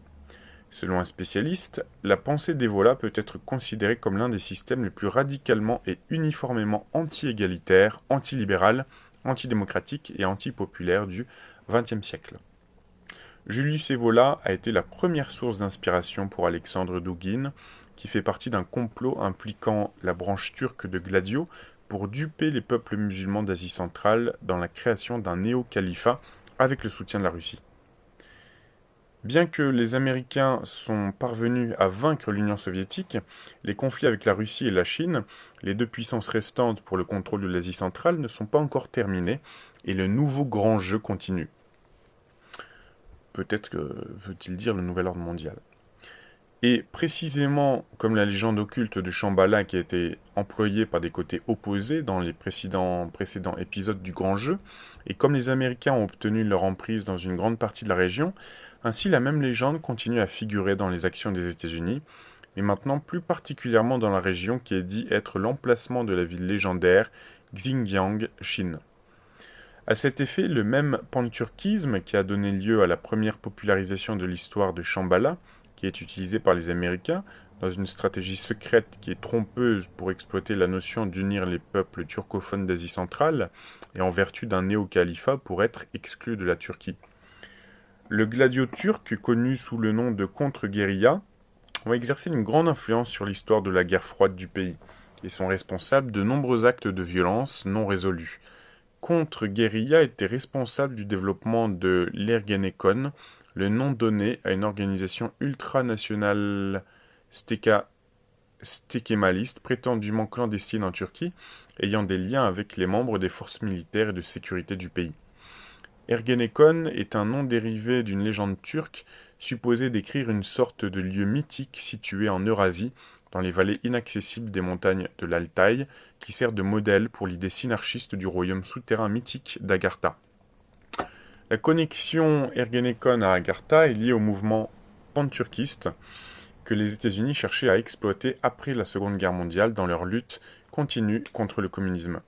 A: Selon un spécialiste, la pensée d'Evola peut être considérée comme l'un des systèmes les plus radicalement et uniformément anti-égalitaire, anti-libéral, antidémocratique et antipopulaire du XXe siècle. Julius Evola a été la première source d'inspiration pour Alexandre Douguin, qui fait partie d'un complot impliquant la branche turque de Gladio pour duper les peuples musulmans d'Asie centrale dans la création d'un néo-califat avec le soutien de la Russie. Bien que les Américains sont parvenus à vaincre l'Union soviétique, les conflits avec la Russie et la Chine, les deux puissances restantes pour le contrôle de l'Asie centrale, ne sont pas encore terminés et le nouveau grand jeu continue. Peut-être que veut-il dire le nouvel ordre mondial. Et précisément comme la légende occulte de Shambhala qui a été employée par des côtés opposés dans les précédents épisodes du grand jeu, et comme les Américains ont obtenu leur emprise dans une grande partie de la région, ainsi la même légende continue à figurer dans les actions des États-Unis, mais maintenant plus particulièrement dans la région qui est dit être l'emplacement de la ville légendaire Xinjiang, Chine. À cet effet, le même panturquisme qui a donné lieu à la première popularisation de l'histoire de Shambhala, qui est utilisé par les Américains dans une stratégie secrète qui est trompeuse pour exploiter la notion d'unir les peuples turcophones d'Asie centrale, et en vertu d'un néo-califat pour être exclu de la Turquie. Le gladio turc, connu sous le nom de contre-guérilla, ont exercé une grande influence sur l'histoire de la guerre froide du pays, et sont responsables de nombreux actes de violence non résolus. Contre-guérilla était responsable du développement de l'Ergenekon, le nom donné à une organisation ultranationale stékémaliste prétendument clandestine en Turquie, ayant des liens avec les membres des forces militaires et de sécurité du pays. Ergenekon est un nom dérivé d'une légende turque supposée décrire une sorte de lieu mythique situé en Eurasie, dans les vallées inaccessibles des montagnes de l'Altaï, qui sert de modèle pour l'idée synarchiste du royaume souterrain mythique d'Agartha. La connexion Ergenekon à Agartha est liée au mouvement panturquiste que les États-Unis cherchaient à exploiter après la Seconde Guerre mondiale dans leur lutte continue contre le communisme.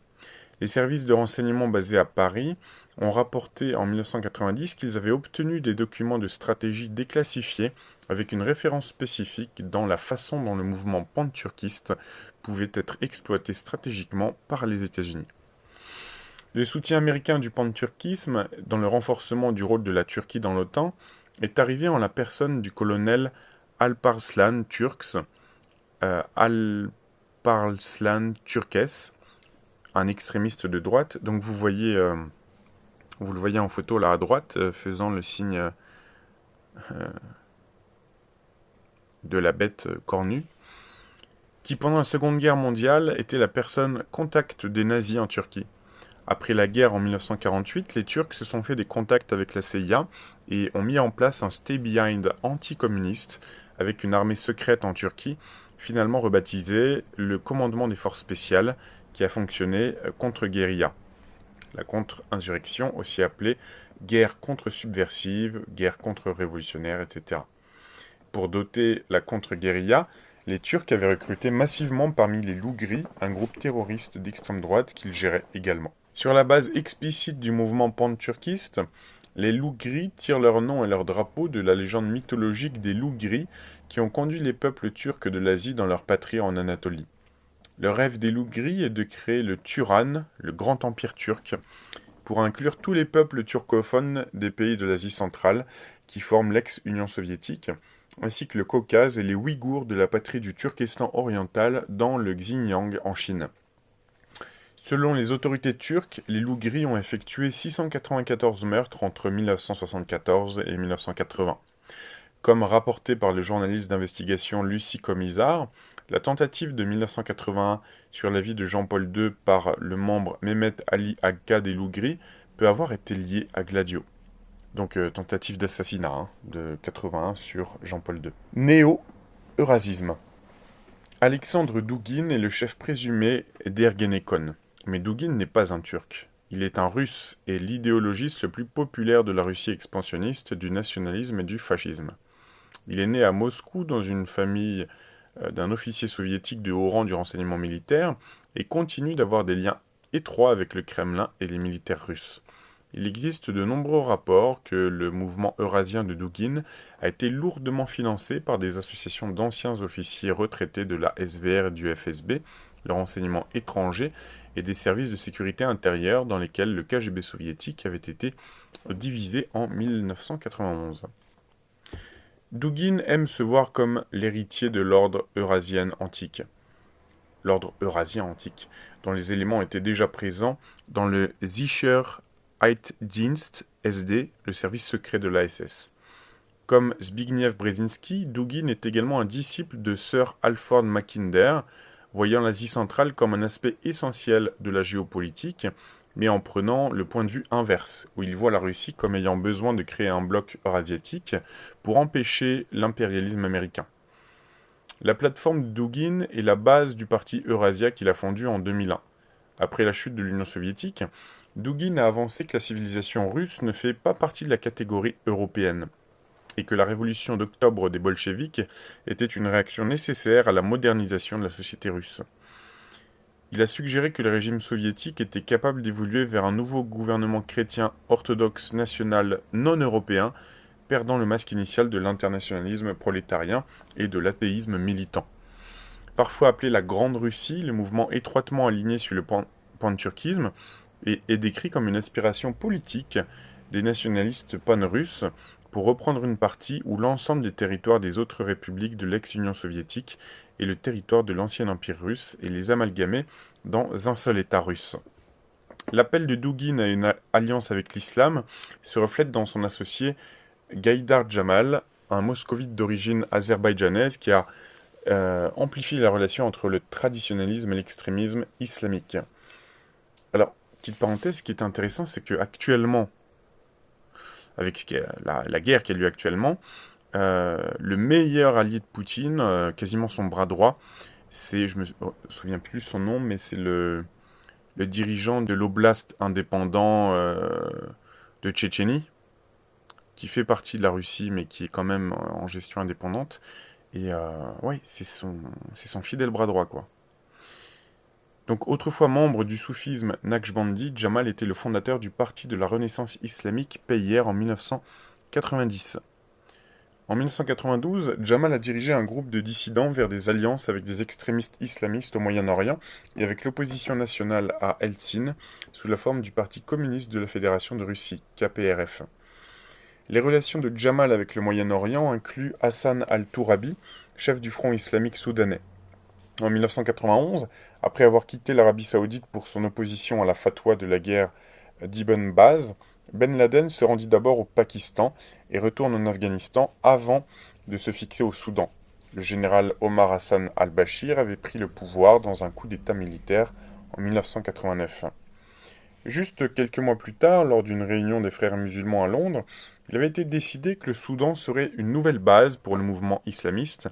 A: Les services de renseignement basés à Paris ont rapporté en 1990 qu'ils avaient obtenu des documents de stratégie déclassifiés avec une référence spécifique dans la façon dont le mouvement panturquiste pouvait être exploité stratégiquement par les États-Unis. Le soutien américain du panturquisme dans le renforcement du rôle de la Turquie dans l'OTAN est arrivé en la personne du colonel Alparslan Türkeş, un extrémiste de droite. Donc vous le voyez en photo là à droite, faisant le signe de la bête cornue, qui pendant la Seconde Guerre mondiale était la personne contact des nazis en Turquie. Après la guerre en 1948, les Turcs se sont fait des contacts avec la CIA et ont mis en place un stay-behind anticommuniste avec une armée secrète en Turquie, finalement rebaptisée le Commandement des Forces Spéciales, qui a fonctionné contre-guérilla. La contre-insurrection, aussi appelée guerre contre-subversive, guerre contre-révolutionnaire, etc. Pour doter la contre-guérilla, les Turcs avaient recruté massivement parmi les loups gris, un groupe terroriste d'extrême droite qu'ils géraient également. Sur la base explicite du mouvement panturquiste, les loups gris tirent leur nom et leur drapeau de la légende mythologique des loups gris qui ont conduit les peuples turcs de l'Asie dans leur patrie en Anatolie. Le rêve des loups gris est de créer le Turan, le grand empire turc, pour inclure tous les peuples turcophones des pays de l'Asie centrale qui forment l'ex-Union soviétique, ainsi que le Caucase et les Ouïghours de la patrie du Turkestan oriental dans le Xinjiang en Chine. Selon les autorités turques, les loups gris ont effectué 694 meurtres entre 1974 et 1980. Comme rapporté par le journaliste d'investigation Lucie Comizard, la tentative de 1981 sur la vie de Jean-Paul II par le membre Mehmet Ali Agca des Loups Gris peut avoir été liée à Gladio. Donc tentative d'assassinat de 81 sur Jean-Paul II. Néo-eurasisme. Alexandre Douguine est le chef présumé d'Ergenekon. Mais Douguine n'est pas un Turc. Il est un Russe et l'idéologiste le plus populaire de la Russie expansionniste, du nationalisme et du fascisme. Il est né à Moscou dans une famille d'un officier soviétique de haut rang du renseignement militaire et continue d'avoir des liens étroits avec le Kremlin et les militaires russes. Il existe de nombreux rapports que le mouvement eurasien de Douguine a été lourdement financé par des associations d'anciens officiers retraités de la SVR et du FSB, le renseignement étranger et des services de sécurité intérieure dans lesquels le KGB soviétique avait été divisé en 1991. Douguine aime se voir comme l'héritier de l'ordre eurasien antique. L'ordre eurasien antique, dont les éléments étaient déjà présents dans le Sicherheitsdienst SD, le service secret de l'ASS. Comme Zbigniew Brzezinski, Douguine est également un disciple de Sir Alfred Mackinder, voyant l'Asie centrale comme un aspect essentiel de la géopolitique, mais en prenant le point de vue inverse, où il voit la Russie comme ayant besoin de créer un bloc eurasiatique pour empêcher l'impérialisme américain. La plateforme de Douguine est la base du parti Eurasia qu'il a fondu en 2001. Après la chute de l'Union soviétique, Douguine a avancé que la civilisation russe ne fait pas partie de la catégorie européenne, et que la révolution d'octobre des bolcheviks était une réaction nécessaire à la modernisation de la société russe. Il a suggéré que le régime soviétique était capable d'évoluer vers un nouveau gouvernement chrétien orthodoxe national non européen, perdant le masque initial de l'internationalisme prolétarien et de l'athéisme militant. Parfois appelé la Grande Russie, le mouvement étroitement aligné sur le pan-turquisme est décrit comme une aspiration politique des nationalistes pan-russes pour reprendre une partie ou l'ensemble des territoires des autres républiques de l'ex-Union soviétique et le territoire de l'ancien empire russe et les amalgamer dans un seul État russe. L'appel de Douguine à une alliance avec l'islam se reflète dans son associé Gaïdar Djamal, un moscovite d'origine azerbaïdjanaise qui a amplifié la relation entre le traditionnalisme et l'extrémisme islamique. Alors, petite parenthèse, ce qui est intéressant, c'est qu'actuellement, avec la guerre qui a lieu actuellement, le meilleur allié de Poutine, quasiment son bras droit, c'est, je me souviens plus son nom, mais c'est le dirigeant de l'oblast indépendant de Tchétchénie, qui fait partie de la Russie, mais qui est quand même en gestion indépendante. Et ouais, c'est son fidèle bras droit, quoi. Donc, autrefois membre du soufisme Naqshbandi, Djamal était le fondateur du parti de la Renaissance islamique PIR en 1990. En 1992, Djamal a dirigé un groupe de dissidents vers des alliances avec des extrémistes islamistes au Moyen-Orient et avec l'opposition nationale à Eltsine, sous la forme du Parti communiste de la Fédération de Russie, KPRF. Les relations de Djamal avec le Moyen-Orient incluent Hassan al-Tourabi, chef du Front islamique soudanais. En 1991, après avoir quitté l'Arabie saoudite pour son opposition à la fatwa de la guerre d'Ibn Baz, Ben Laden se rendit d'abord au Pakistan et retourne en Afghanistan avant de se fixer au Soudan. Le général Omar Hassan al-Bashir avait pris le pouvoir dans un coup d'État militaire en 1989. Juste quelques mois plus tard, lors d'une réunion des frères musulmans à Londres, il avait été décidé que le Soudan serait une nouvelle base pour le mouvement islamiste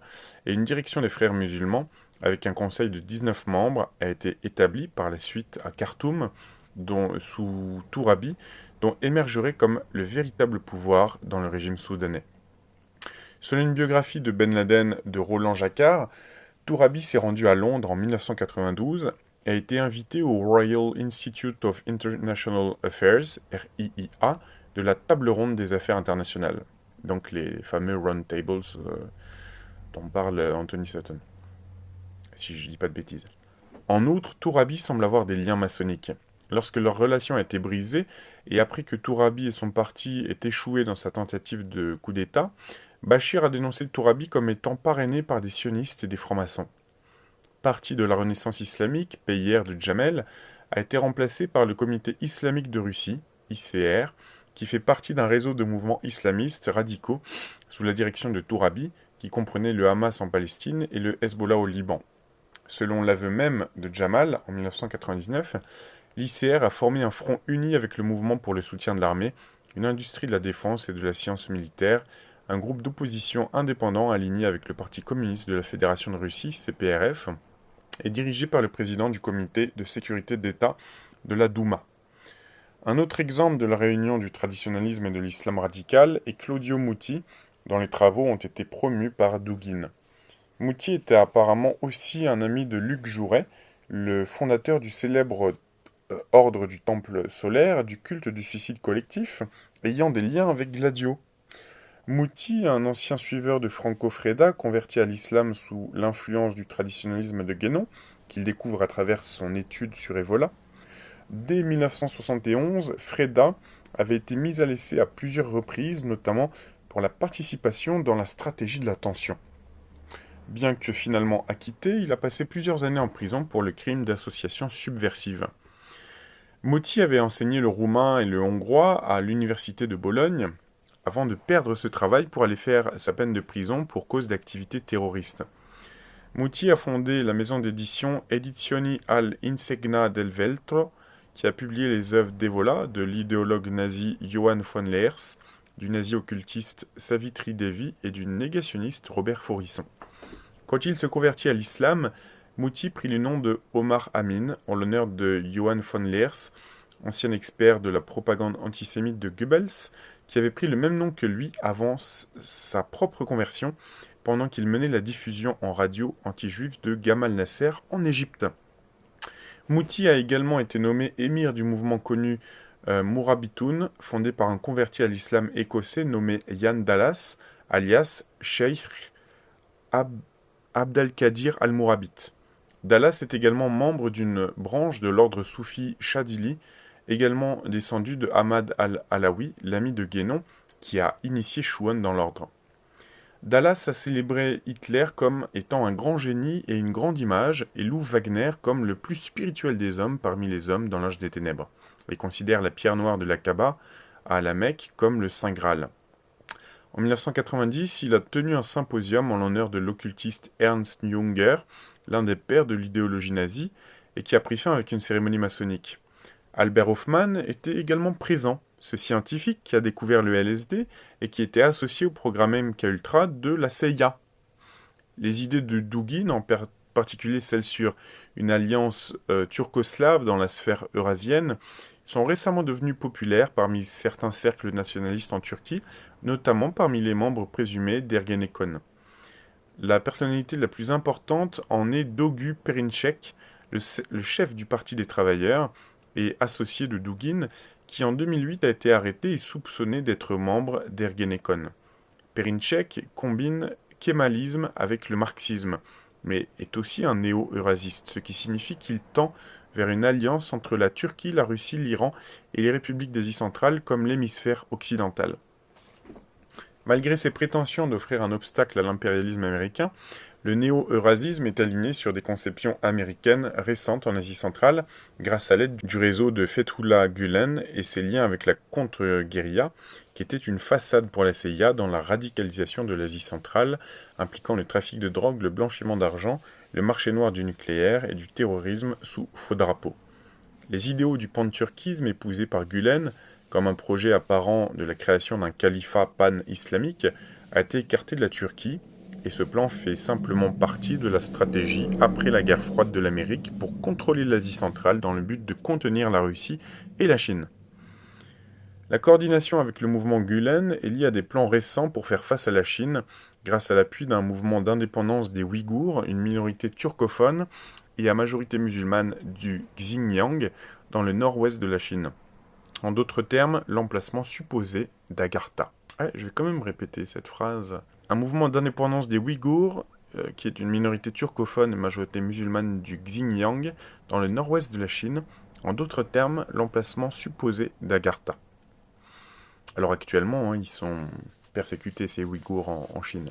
A: et une direction des frères musulmans, avec un conseil de 19 membres, a été établie par la suite à Khartoum, sous Tourabi, dont émergerait comme le véritable pouvoir dans le régime soudanais. Selon une biographie de Ben Laden de Roland Jacquard, Tourabi s'est rendu à Londres en 1992 et a été invité au Royal Institute of International Affairs, RIIA, de la table ronde des affaires internationales. Donc les fameux round tables dont parle Anthony Sutton, si je ne dis pas de bêtises. En outre, Tourabi semble avoir des liens maçonniques. Lorsque leur relation a été brisée, et après que Tourabi et son parti aient échoué dans sa tentative de coup d'État, Bachir a dénoncé Tourabi comme étant parrainé par des sionistes et des francs-maçons. Parti de la Renaissance islamique, PIR de Djamel, a été remplacé par le Comité islamique de Russie, ICR, qui fait partie d'un réseau de mouvements islamistes radicaux sous la direction de Tourabi, qui comprenait le Hamas en Palestine et le Hezbollah au Liban. Selon l'aveu même de Jamal, en 1999, l'ICR a formé un front uni avec le mouvement pour le soutien de l'armée, une industrie de la défense et de la science militaire, un groupe d'opposition indépendant aligné avec le Parti communiste de la Fédération de Russie, CPRF, et dirigé par le président du comité de sécurité d'État de la Douma. Un autre exemple de la réunion du traditionnalisme et de l'islam radical est Claudio Muti, dont les travaux ont été promus par Dugin. Muti était apparemment aussi un ami de Luc Jouret, le fondateur du célèbre ordre du Temple solaire, du culte du suicide collectif, ayant des liens avec Gladio. Muti, un ancien suiveur de Franco Freda, converti à l'islam sous l'influence du traditionnalisme de Guénon, qu'il découvre à travers son étude sur Evola. Dès 1971, Freda avait été mis à l'essai à plusieurs reprises, notamment pour la participation dans la stratégie de la tension. Bien que finalement acquitté, il a passé plusieurs années en prison pour le crime d'association subversive. Muti avait enseigné le roumain et le hongrois à l'université de Bologne, avant de perdre ce travail pour aller faire sa peine de prison pour cause d'activité terroriste. Muti a fondé la maison d'édition Edizioni all'Insegna del Veltro, qui a publié les œuvres d'Evola, de l'idéologue nazi Johann von Leers, du nazi occultiste Savitri Devi et du négationniste Robert Faurisson. Quand il se convertit à l'islam, Muti prit le nom de Omar Amin, en l'honneur de Johann von Leers, ancien expert de la propagande antisémite de Goebbels, qui avait pris le même nom que lui avant sa propre conversion, pendant qu'il menait la diffusion en radio anti-juive de Gamal Nasser en Égypte. Muti a également été nommé émir du mouvement connu Mourabitoun, fondé par un converti à l'islam écossais nommé Yann Dallas, alias Sheikh Abdelkadir al-Mourabit. Dallas est également membre d'une branche de l'ordre soufi Chadili, également descendu de Ahmad al-Alawi, l'ami de Guénon, qui a initié Chouan dans l'ordre. Dallas a célébré Hitler comme étant un grand génie et une grande image, et loue Wagner comme le plus spirituel des hommes parmi les hommes dans l'âge des ténèbres, et considère la pierre noire de la Kaaba à la Mecque comme le Saint Graal. En 1990, il a tenu un symposium en l'honneur de l'occultiste Ernst Junger, l'un des pères de l'idéologie nazie, et qui a pris fin avec une cérémonie maçonnique. Albert Hofmann était également présent, ce scientifique qui a découvert le LSD et qui était associé au programme MKUltra de la CIA. Les idées de Dugin, en particulier celles sur une alliance turco-slave dans la sphère eurasienne, sont récemment devenues populaires parmi certains cercles nationalistes en Turquie, notamment parmi les membres présumés d'Ergenekon. La personnalité la plus importante en est Dogu Perinçek, le chef du Parti des travailleurs et associé de Dugin, qui en 2008 a été arrêté et soupçonné d'être membre d'Ergenekon. Perinçek combine kémalisme avec le marxisme, mais est aussi un néo-eurasiste, ce qui signifie qu'il tend vers une alliance entre la Turquie, la Russie, l'Iran et les républiques d'Asie centrale comme l'hémisphère occidental. Malgré ses prétentions d'offrir un obstacle à l'impérialisme américain, le néo-eurasisme est aligné sur des conceptions américaines récentes en Asie centrale, grâce à l'aide du réseau de Fethullah Gülen et ses liens avec la contre-guérilla, qui était une façade pour la CIA dans la radicalisation de l'Asie centrale, impliquant le trafic de drogue, le blanchiment d'argent, le marché noir du nucléaire et du terrorisme sous faux drapeau. Les idéaux du panturquisme épousés par Gülen, comme un projet apparent de la création d'un califat pan-islamique, a été écarté de la Turquie, et ce plan fait simplement partie de la stratégie après la guerre froide de l'Amérique pour contrôler l'Asie centrale dans le but de contenir la Russie et la Chine. La coordination avec le mouvement Gülen est liée à des plans récents pour faire face à la Chine, grâce à l'appui d'un mouvement d'indépendance des Ouïghours, une minorité turcophone et à majorité musulmane du Xinjiang, dans le nord-ouest de la Chine. En d'autres termes, l'emplacement supposé d'Agartha. Je vais quand même répéter cette phrase. Un mouvement d'indépendance des Ouïghours, qui est une minorité turcophone et majorité musulmane du Xinjiang, dans le nord-ouest de la Chine. En d'autres termes, l'emplacement supposé d'Agartha. Alors actuellement, ils sont persécutés, ces Ouïghours, en Chine.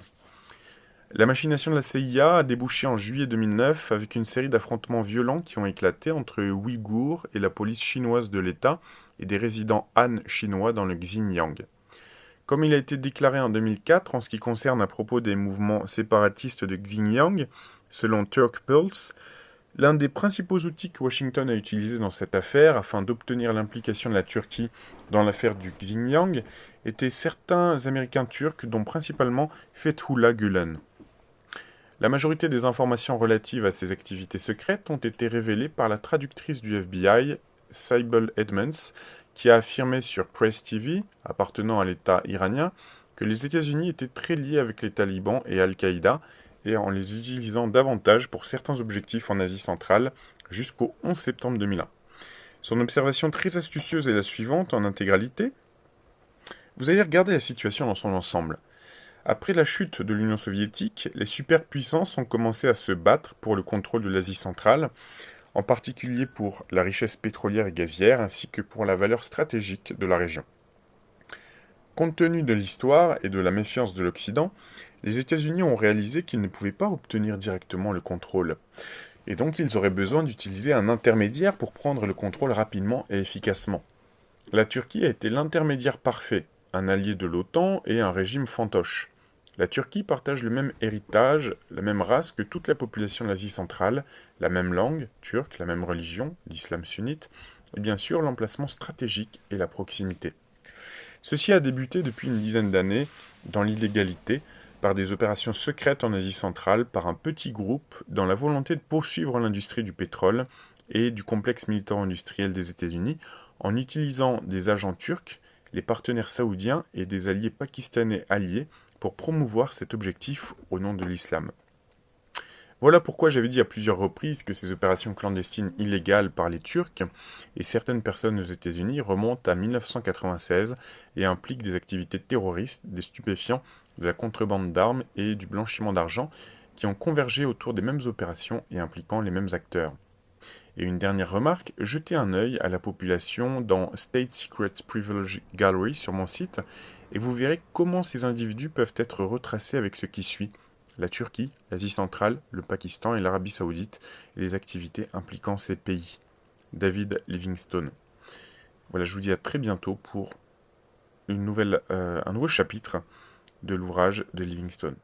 A: La machination de la CIA a débouché en juillet 2009 avec une série d'affrontements violents qui ont éclaté entre Ouïghours et la police chinoise de l'État et des résidents Han chinois dans le Xinjiang. Comme il a été déclaré en 2004 en ce qui concerne à propos des mouvements séparatistes de Xinjiang, selon Turk Pulse, l'un des principaux outils que Washington a utilisé dans cette affaire afin d'obtenir l'implication de la Turquie dans l'affaire du Xinjiang étaient certains Américains turcs dont principalement Fethullah Gülen. La majorité des informations relatives à ces activités secrètes ont été révélées par la traductrice du FBI, Sybel Edmonds, qui a affirmé sur Press TV, appartenant à l'État iranien, que les États-Unis étaient très liés avec les talibans et Al-Qaïda, et en les utilisant davantage pour certains objectifs en Asie centrale, jusqu'au 11 septembre 2001. Son observation très astucieuse est la suivante en intégralité. Vous allez regarder la situation dans son ensemble. Après la chute de l'Union soviétique, les superpuissances ont commencé à se battre pour le contrôle de l'Asie centrale, en particulier pour la richesse pétrolière et gazière, ainsi que pour la valeur stratégique de la région. Compte tenu de l'histoire et de la méfiance de l'Occident, les États-Unis ont réalisé qu'ils ne pouvaient pas obtenir directement le contrôle, et donc ils auraient besoin d'utiliser un intermédiaire pour prendre le contrôle rapidement et efficacement. La Turquie a été l'intermédiaire parfait, un allié de l'OTAN et un régime fantoche. La Turquie partage le même héritage, la même race que toute la population de l'Asie centrale, la même langue, turque, la même religion, l'islam sunnite, et bien sûr l'emplacement stratégique et la proximité. Ceci a débuté depuis une dizaine d'années dans l'illégalité, par des opérations secrètes en Asie centrale, par un petit groupe, dans la volonté de poursuivre l'industrie du pétrole et du complexe militaro-industriel des États-Unis, en utilisant des agents turcs, les partenaires saoudiens et des alliés pakistanais alliés pour promouvoir cet objectif au nom de l'islam. Voilà pourquoi j'avais dit à plusieurs reprises que ces opérations clandestines illégales par les Turcs et certaines personnes aux États-Unis remontent à 1996 et impliquent des activités terroristes, des stupéfiants, de la contrebande d'armes et du blanchiment d'argent qui ont convergé autour des mêmes opérations et impliquant les mêmes acteurs. Et une dernière remarque, jetez un œil à la population dans State Secrets Privilege Gallery sur mon site et vous verrez comment ces individus peuvent être retracés avec ce qui suit: la Turquie, l'Asie centrale, le Pakistan et l'Arabie saoudite, et les activités impliquant ces pays. David Livingstone. Voilà, je vous dis à très bientôt pour un nouveau chapitre de l'ouvrage de Livingstone.